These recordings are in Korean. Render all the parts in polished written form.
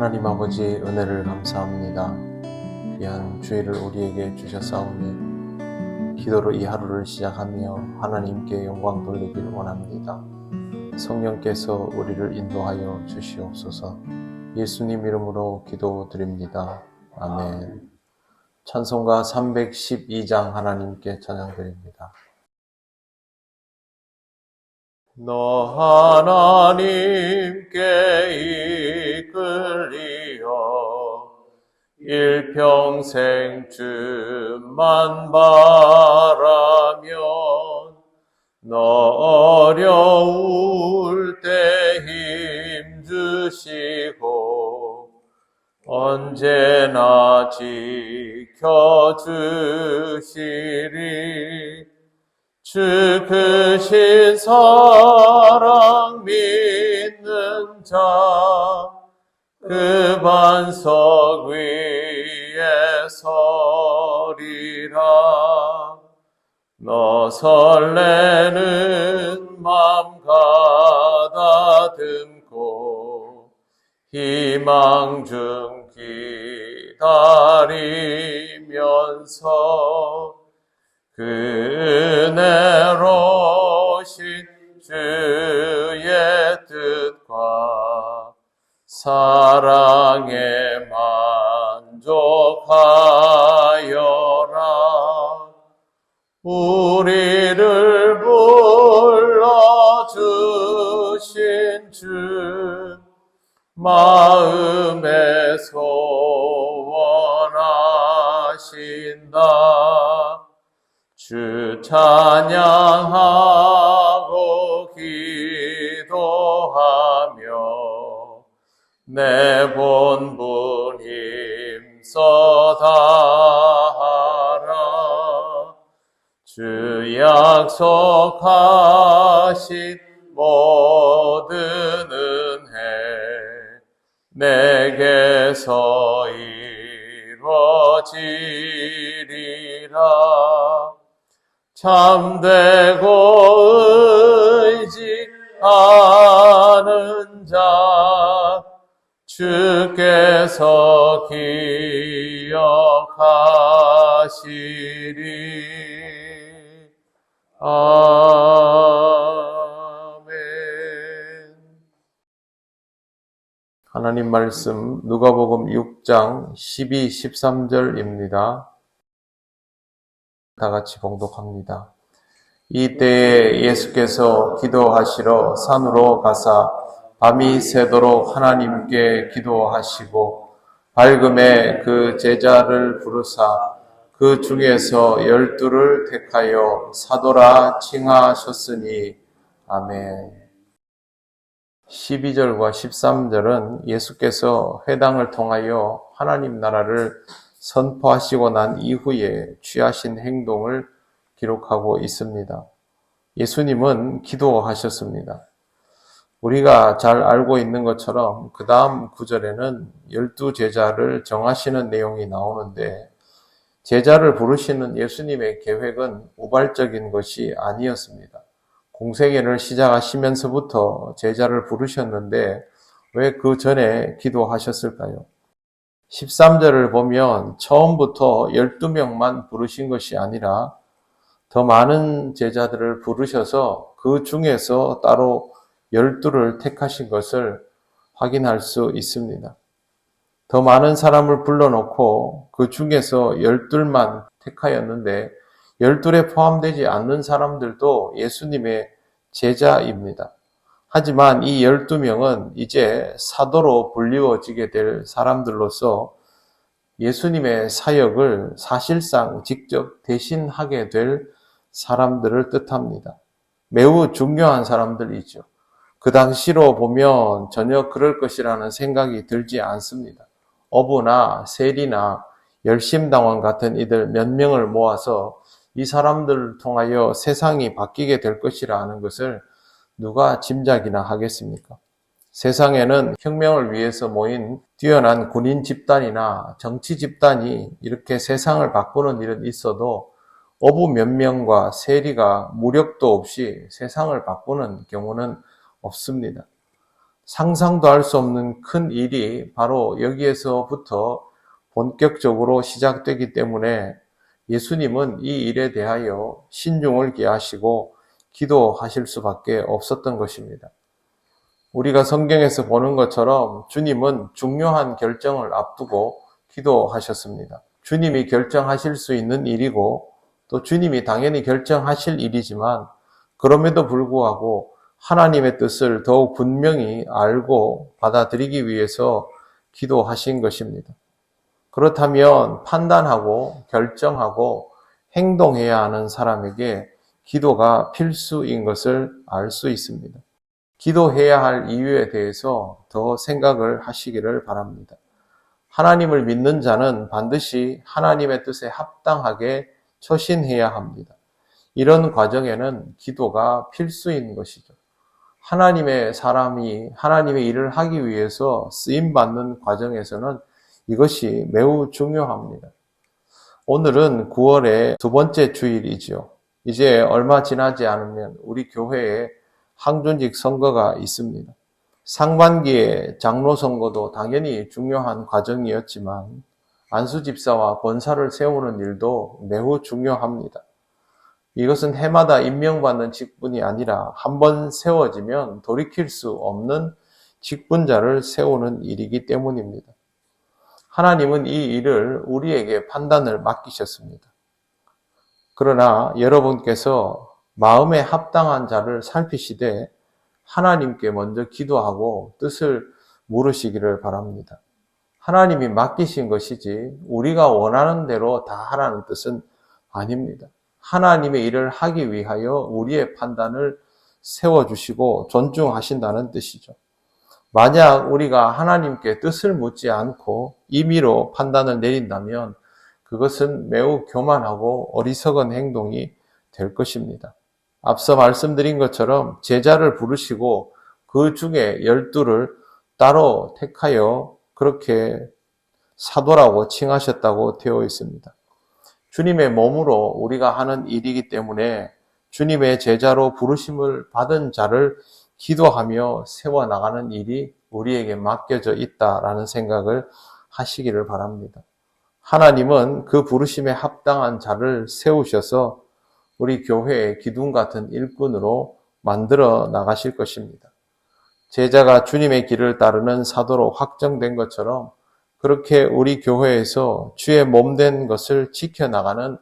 하나님 아버지 은혜를 감사합니다. 귀한 주일을 우리에게 주셨사오니 기도로 이 하루를 시작하며 하나님께 영광 돌리길 원합니다. 성령께서 우리를 인도하여 주시옵소서. 예수님 이름으로 기도드립니다. 아멘. 찬송가 312장 하나님께 찬양드립니다. 너 하나님께 이끌리어 일평생 주만 바라면 너 어려울 때 힘주시고 언제나 지켜주시리. 주 크신 사랑 믿는 자 그 반석 위에 서리라. 너 설레는 맘 가다듬고 희망 중 기다리면서 그 은혜로신 주의 뜻과 사랑에 만족하여라. 우리를 불러주신 주 마음에 소원하신다. 주 찬양하고 기도하며 내 본분 힘써 다하라. 주 약속하신 모든 은혜 내게서 이루어지리라. 참되고 의지하는 자 주께서 기억하시리. 아멘. 하나님 말씀 누가복음 6장 12, 13절입니다. 다 같이 봉독합니다. 이때에 예수께서 기도하시러 산으로 가사 밤이 새도록 하나님께 기도하시고 밝음에 그 제자를 부르사 그 중에서 12를 택하여 사도라 칭하셨으니. 아멘. 12절과 13절은 예수께서 회당을 통하여 하나님 나라를 선포하시고 난 이후에 취하신 행동을 기록하고 있습니다. 예수님은 기도하셨습니다. 우리가 잘 알고 있는 것처럼 그 다음 구절에는 12제자를 정하시는 내용이 나오는데 제자를 부르시는 예수님의 계획은 우발적인 것이 아니었습니다. 공생애를 시작하시면서부터 제자를 부르셨는데 왜 그 전에 기도하셨을까요? 13절을 보면 처음부터 12명만 부르신 것이 아니라 더 많은 제자들을 부르셔서 그 중에서 따로 12를 택하신 것을 확인할 수 있습니다. 더 많은 사람을 불러놓고 그 중에서 12만 택하였는데 12에 포함되지 않는 사람들도 예수님의 제자입니다. 하지만 이 12명은 이제 사도로 불리워지게 될 사람들로서 예수님의 사역을 사실상 직접 대신하게 될 사람들을 뜻합니다. 매우 중요한 사람들이죠. 그 당시로 보면 전혀 그럴 것이라는 생각이 들지 않습니다. 어부나 세리나 열심당원 같은 이들 몇 명을 모아서 이 사람들을 통하여 세상이 바뀌게 될 것이라는 것을 누가 짐작이나 하겠습니까? 세상에는 혁명을 위해서 모인 뛰어난 군인 집단이나 정치 집단이 이렇게 세상을 바꾸는 일은 있어도 어부 몇 명과 세리가 무력도 없이 세상을 바꾸는 경우는 없습니다. 상상도 할 수 없는 큰 일이 바로 여기에서부터 본격적으로 시작되기 때문에 예수님은 이 일에 대하여 신중을 기하시고 기도하실 수밖에 없었던 것입니다. 우리가 성경에서 보는 것처럼 주님은 중요한 결정을 앞두고 기도하셨습니다. 주님이 결정하실 수 있는 일이고 또 주님이 당연히 결정하실 일이지만 그럼에도 불구하고 하나님의 뜻을 더욱 분명히 알고 받아들이기 위해서 기도하신 것입니다. 그렇다면 판단하고 결정하고 행동해야 하는 사람에게 기도가 필수인 것을 알 수 있습니다. 기도해야 할 이유에 대해서 더 생각을 하시기를 바랍니다. 하나님을 믿는 자는 반드시 하나님의 뜻에 합당하게 처신해야 합니다. 이런 과정에는 기도가 필수인 것이죠. 하나님의 사람이 하나님의 일을 하기 위해서 쓰임받는 과정에서는 이것이 매우 중요합니다. 오늘은 9월의 두 번째 주일이죠. 이제 얼마 지나지 않으면 우리 교회에 항존직 선거가 있습니다. 상반기에 장로 선거도 당연히 중요한 과정이었지만 안수 집사와 권사를 세우는 일도 매우 중요합니다. 이것은 해마다 임명받는 직분이 아니라 한번 세워지면 돌이킬 수 없는 직분자를 세우는 일이기 때문입니다. 하나님은 이 일을 우리에게 판단을 맡기셨습니다. 그러나 여러분께서 마음에 합당한 자를 살피시되 하나님께 먼저 기도하고 뜻을 물으시기를 바랍니다. 하나님이 맡기신 것이지 우리가 원하는 대로 다 하라는 뜻은 아닙니다. 하나님의 일을 하기 위하여 우리의 판단을 세워주시고 존중하신다는 뜻이죠. 만약 우리가 하나님께 뜻을 묻지 않고 임의로 판단을 내린다면 그것은 매우 교만하고 어리석은 행동이 될 것입니다. 앞서 말씀드린 것처럼 제자를 부르시고 그 중에 12를 따로 택하여 그렇게 사도라고 칭하셨다고 되어 있습니다. 주님의 몸으로 우리가 하는 일이기 때문에 주님의 제자로 부르심을 받은 자를 기도하며 세워나가는 일이 우리에게 맡겨져 있다라는 생각을 하시기를 바랍니다. 하나님은 그 부르심에 합당한 자를 세우셔서 우리 교회의 기둥 같은 일꾼으로 만들어 나가실 것입니다. 제자가 주님의 길을 따르는 사도로 확정된 것처럼 그렇게 우리 교회에서 주의 몸된 것을 지켜나가는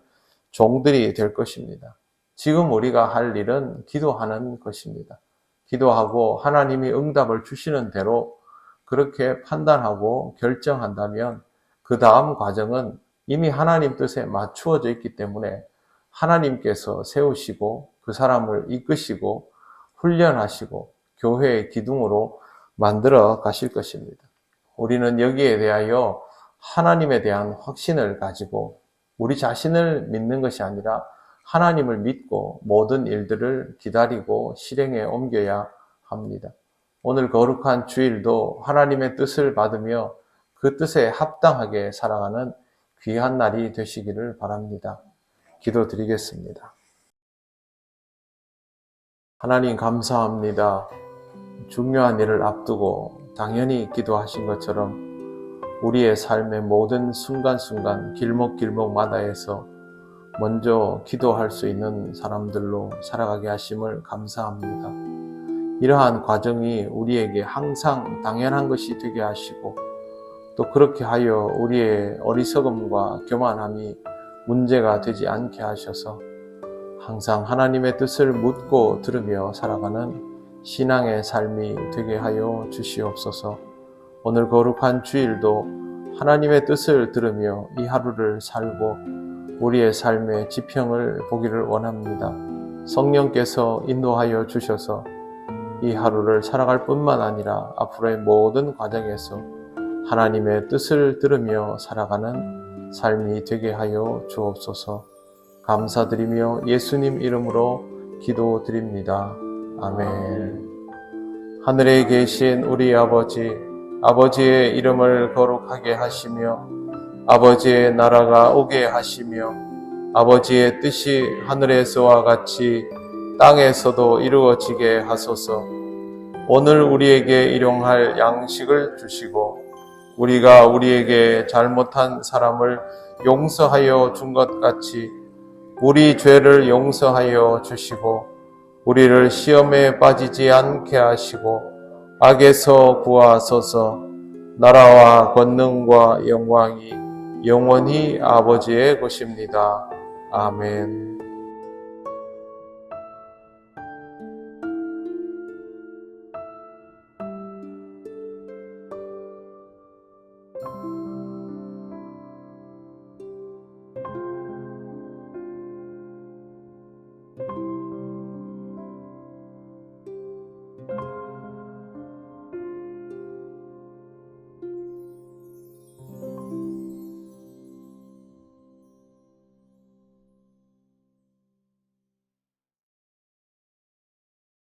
종들이 될 것입니다. 지금 우리가 할 일은 기도하는 것입니다. 기도하고 하나님이 응답을 주시는 대로 그렇게 판단하고 결정한다면 그 다음 과정은 이미 하나님 뜻에 맞추어져 있기 때문에 하나님께서 세우시고 그 사람을 이끄시고 훈련하시고 교회의 기둥으로 만들어 가실 것입니다. 우리는 여기에 대하여 하나님에 대한 확신을 가지고 우리 자신을 믿는 것이 아니라 하나님을 믿고 모든 일들을 기다리고 실행에 옮겨야 합니다. 오늘 거룩한 주일도 하나님의 뜻을 받으며 그 뜻에 합당하게 살아가는 귀한 날이 되시기를 바랍니다. 기도드리겠습니다. 하나님 감사합니다. 중요한 일을 앞두고 당연히 기도하신 것처럼 우리의 삶의 모든 순간순간 길목길목마다에서 먼저 기도할 수 있는 사람들로 살아가게 하심을 감사합니다. 이러한 과정이 우리에게 항상 당연한 것이 되게 하시고 또 그렇게 하여 우리의 어리석음과 교만함이 문제가 되지 않게 하셔서 항상 하나님의 뜻을 묻고 들으며 살아가는 신앙의 삶이 되게 하여 주시옵소서. 오늘 거룩한 주일도 하나님의 뜻을 들으며 이 하루를 살고 우리의 삶의 지평을 보기를 원합니다. 성령께서 인도하여 주셔서 이 하루를 살아갈 뿐만 아니라 앞으로의 모든 과정에서 하나님의 뜻을 들으며 살아가는 삶이 되게 하여 주옵소서. 감사드리며 예수님 이름으로 기도드립니다. 아멘. 하늘에 계신 우리 아버지, 아버지의 이름을 거룩하게 하시며 아버지의 나라가 오게 하시며 아버지의 뜻이 하늘에서와 같이 땅에서도 이루어지게 하소서. 오늘 우리에게 일용할 양식을 주시고 우리가 우리에게 잘못한 사람을 용서하여 준 것 같이 우리 죄를 용서하여 주시고 우리를 시험에 빠지지 않게 하시고 악에서 구하소서. 나라와 권능과 영광이 영원히 아버지의 것입니다. 아멘.